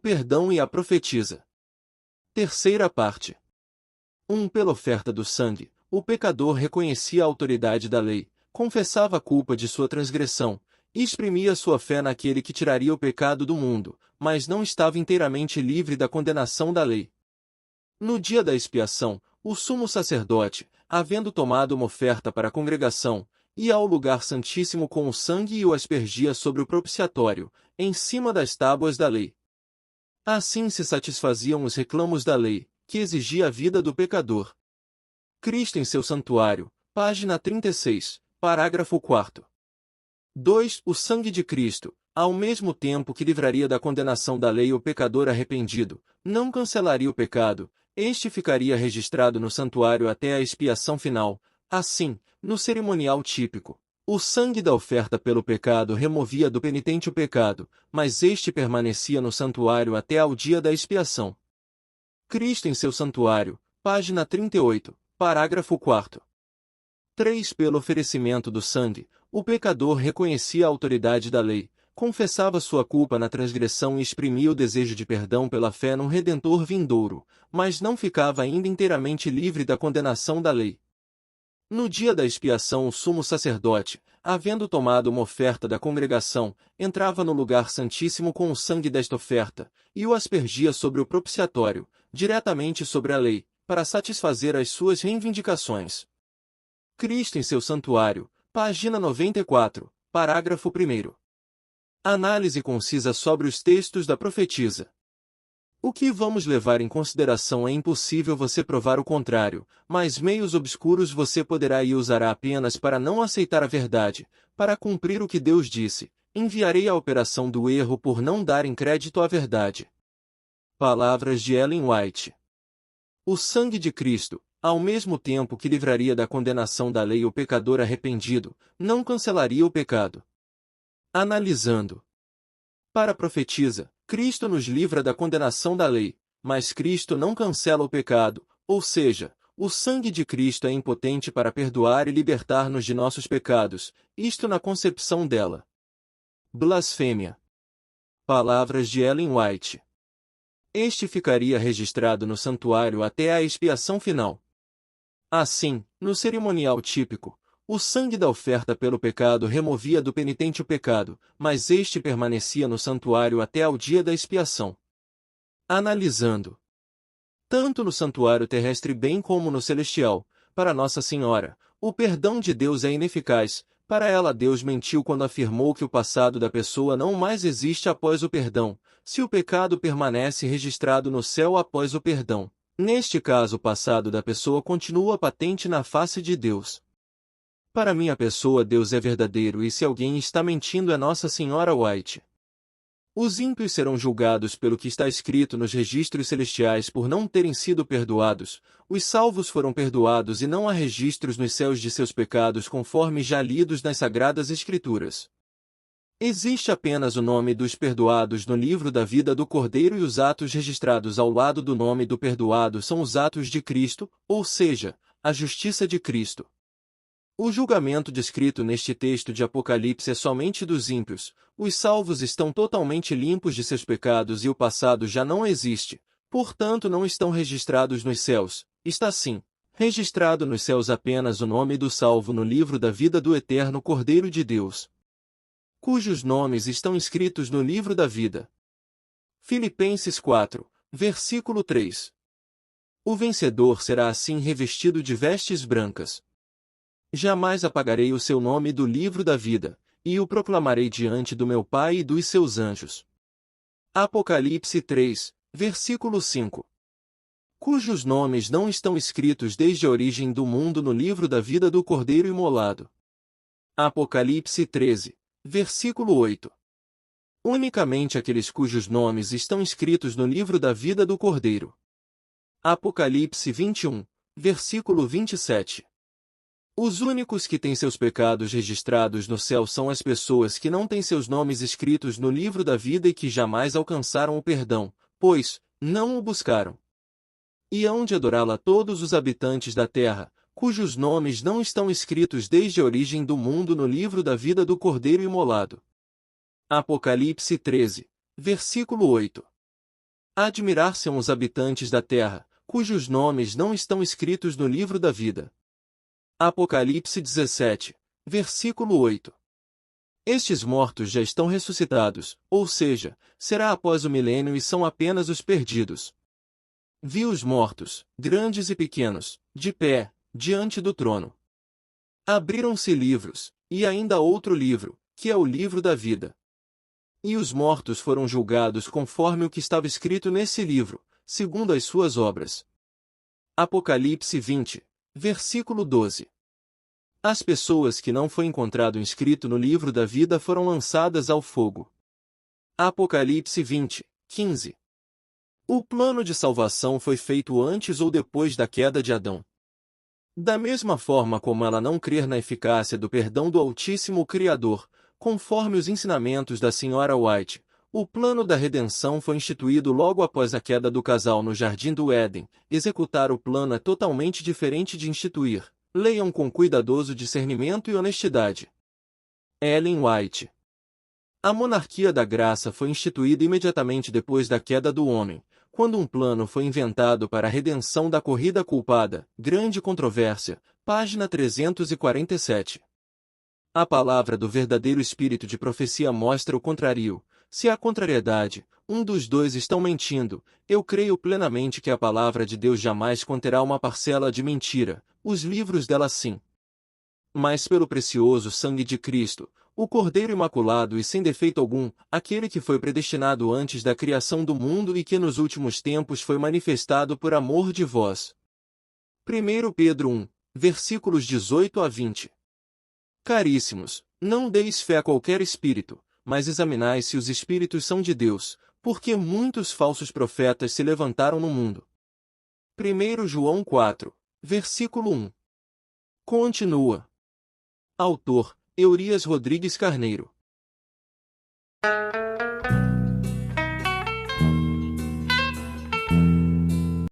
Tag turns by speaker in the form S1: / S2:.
S1: perdão e a profetisa. Terceira parte. Pela oferta do sangue, o pecador reconhecia a autoridade da lei, confessava a culpa de sua transgressão, e exprimia sua fé naquele que tiraria o pecado do mundo, mas não estava inteiramente livre da condenação da lei. No dia da expiação, o sumo sacerdote, havendo tomado uma oferta para a congregação, ia ao lugar santíssimo com o sangue e o aspergia sobre o propiciatório, em cima das tábuas da lei. Assim se satisfaziam os reclamos da lei, que exigia a vida do pecador. Cristo em seu santuário, página 36, parágrafo 4º. 2. O sangue de Cristo, ao mesmo tempo que livraria da condenação da lei o pecador arrependido, não cancelaria o pecado, este ficaria registrado no santuário até a expiação final. Assim, no cerimonial típico, o sangue da oferta pelo pecado removia do penitente o pecado, mas este permanecia no santuário até ao dia da expiação. Cristo em seu santuário, página 38, parágrafo 4º. 3. Pelo oferecimento do sangue, o pecador reconhecia a autoridade da lei, confessava sua culpa na transgressão e exprimia o desejo de perdão pela fé num Redentor vindouro, mas não ficava ainda inteiramente livre da condenação da lei. No dia da expiação o sumo sacerdote, havendo tomado uma oferta da congregação, entrava no lugar santíssimo com o sangue desta oferta, e o aspergia sobre o propiciatório, diretamente sobre a lei, para satisfazer as suas reivindicações. Cristo em seu santuário, página 94, parágrafo 1º. Análise concisa sobre os textos da profetisa. O que vamos levar em consideração é impossível você provar o contrário, mas meios obscuros você poderá e usará apenas para não aceitar a verdade, para cumprir o que Deus disse, enviarei a operação do erro por não darem crédito à verdade. Palavras de Ellen White. O sangue de Cristo, ao mesmo tempo que livraria da condenação da lei o pecador arrependido, não cancelaria o pecado. Analisando. Para a profetisa, Cristo nos livra da condenação da lei, mas Cristo não cancela o pecado, ou seja, o sangue de Cristo é impotente para perdoar e libertar-nos de nossos pecados, isto na concepção dela. Blasfêmia. Palavras de Ellen White. Este ficaria registrado no santuário até a expiação final. Assim, no cerimonial típico, o sangue da oferta pelo pecado removia do penitente o pecado, mas este permanecia no santuário até ao dia da expiação. Analisando. Tanto no santuário terrestre bem como no celestial, para Nossa Senhora, o perdão de Deus é ineficaz. Para ela Deus mentiu quando afirmou que o passado da pessoa não mais existe após o perdão, se o pecado permanece registrado no céu após o perdão. Neste caso o passado da pessoa continua patente na face de Deus. Para minha pessoa Deus é verdadeiro e se alguém está mentindo é Nossa Senhora White. Os ímpios serão julgados pelo que está escrito nos registros celestiais por não terem sido perdoados, os salvos foram perdoados e não há registros nos céus de seus pecados conforme já lidos nas Sagradas Escrituras. Existe apenas o nome dos perdoados no livro da vida do Cordeiro e os atos registrados ao lado do nome do perdoado são os atos de Cristo, ou seja, a justiça de Cristo. O julgamento descrito neste texto de Apocalipse é somente dos ímpios, os salvos estão totalmente limpos de seus pecados e o passado já não existe, portanto não estão registrados nos céus, está sim, registrado nos céus apenas o nome do salvo no livro da vida do eterno Cordeiro de Deus, cujos nomes estão escritos no livro da vida. Filipenses 4, versículo 3. O vencedor será assim revestido de vestes brancas. Jamais apagarei o seu nome do livro da vida, e o proclamarei diante do meu Pai e dos seus anjos. Apocalipse 3, versículo 5. Cujos nomes não estão escritos desde a origem do mundo no livro da vida do Cordeiro imolado. Apocalipse 13, versículo 8. Unicamente aqueles cujos nomes estão escritos no livro da vida do Cordeiro. Apocalipse 21, versículo 27. Os únicos que têm seus pecados registrados no céu são as pessoas que não têm seus nomes escritos no livro da vida e que jamais alcançaram o perdão, pois não o buscaram. E hão de adorá-la todos os habitantes da terra, cujos nomes não estão escritos desde a origem do mundo no livro da vida do Cordeiro imolado. Apocalipse 13, versículo 8. Admirar-se-ão os habitantes da terra, cujos nomes não estão escritos no livro da vida. Apocalipse 17, versículo 8. Estes mortos já estão ressuscitados, ou seja, será após o milênio e são apenas os perdidos. Vi os mortos, grandes e pequenos, de pé, diante do trono. Abriram-se livros, e ainda outro livro, que é o livro da vida. E os mortos foram julgados conforme o que estava escrito nesse livro, segundo as suas obras. Apocalipse 20, versículo 12. As pessoas que não foi encontrado inscrito no livro da vida foram lançadas ao fogo. Apocalipse 20, 15. O plano de salvação foi feito antes ou depois da queda de Adão. Da mesma forma como ela não crer na eficácia do perdão do Altíssimo Criador, conforme os ensinamentos da Sra. White, o plano da redenção foi instituído logo após a queda do casal no Jardim do Éden. Executar o plano é totalmente diferente de instituir. Leiam com cuidadoso discernimento e honestidade. Ellen White. A monarquia da graça foi instituída imediatamente depois da queda do homem, quando um plano foi inventado para a redenção da corrida culpada. Grande controvérsia, página 347. A palavra do verdadeiro espírito de profecia mostra o contrário. Se há contrariedade, um dos dois estão mentindo. Eu creio plenamente que a palavra de Deus jamais conterá uma parcela de mentira, os livros dela sim. Mas pelo precioso sangue de Cristo, o Cordeiro imaculado e sem defeito algum, aquele que foi predestinado antes da criação do mundo e que nos últimos tempos foi manifestado por amor de vós. 1 Pedro 1, versículos 18 a 20. Caríssimos, não deis fé a qualquer espírito, mas examinai se os espíritos são de Deus, porque muitos falsos profetas se levantaram no mundo. 1 João 4, versículo 1. Continua. Autor, Eurias Rodrigues Carneiro.